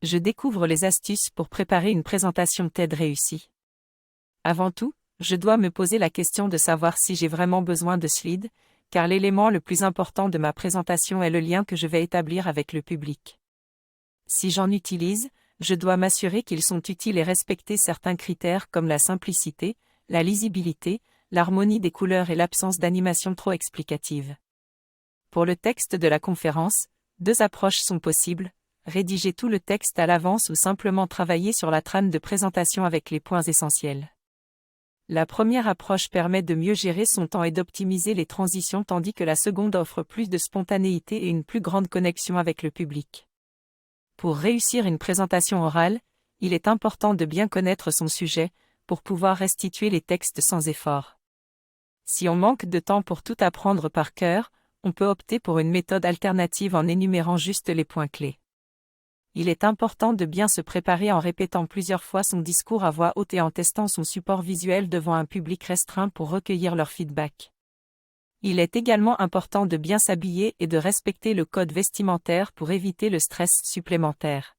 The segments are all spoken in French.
Je découvre les astuces pour préparer une présentation TED réussie. Avant tout, je dois me poser la question de savoir si j'ai vraiment besoin de slides, car l'élément le plus important de ma présentation est le lien que je vais établir avec le public. Si j'en utilise, je dois m'assurer qu'ils sont utiles et respecter certains critères comme la simplicité, la lisibilité, l'harmonie des couleurs et l'absence d'animation trop explicative. Pour le texte de la conférence, deux approches sont possibles: rédiger tout le texte à l'avance ou simplement travailler sur la trame de présentation avec les points essentiels. La première approche permet de mieux gérer son temps et d'optimiser les transitions, tandis que la seconde offre plus de spontanéité et une plus grande connexion avec le public. Pour réussir une présentation orale, il est important de bien connaître son sujet, pour pouvoir restituer les textes sans effort. Si on manque de temps pour tout apprendre par cœur, on peut opter pour une méthode alternative en énumérant juste les points clés. Il est important de bien se préparer en répétant plusieurs fois son discours à voix haute et en testant son support visuel devant un public restreint pour recueillir leur feedback. Il est également important de bien s'habiller et de respecter le code vestimentaire pour éviter le stress supplémentaire.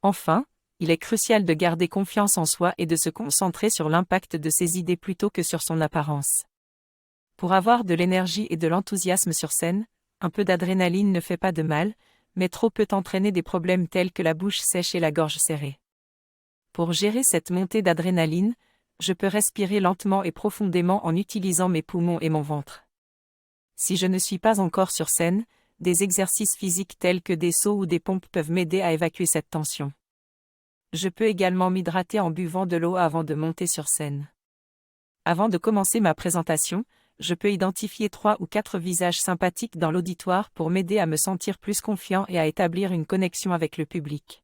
Enfin, il est crucial de garder confiance en soi et de se concentrer sur l'impact de ses idées plutôt que sur son apparence. Pour avoir de l'énergie et de l'enthousiasme sur scène, un peu d'adrénaline ne fait pas de mal, mais trop peut entraîner des problèmes tels que la bouche sèche et la gorge serrée. Pour gérer cette montée d'adrénaline, je peux respirer lentement et profondément en utilisant mes poumons et mon ventre. Si je ne suis pas encore sur scène, des exercices physiques tels que des sauts ou des pompes peuvent m'aider à évacuer cette tension. Je peux également m'hydrater en buvant de l'eau avant de monter sur scène. Avant de commencer ma présentation, je peux identifier 3 ou 4 visages sympathiques dans l'auditoire pour m'aider à me sentir plus confiant et à établir une connexion avec le public.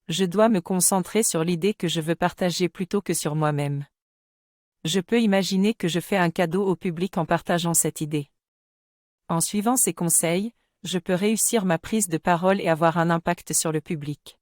Je dois me concentrer sur l'idée que je veux partager plutôt que sur moi-même. Je peux imaginer que je fais un cadeau au public en partageant cette idée. En suivant ces conseils, je peux réussir ma prise de parole et avoir un impact sur le public.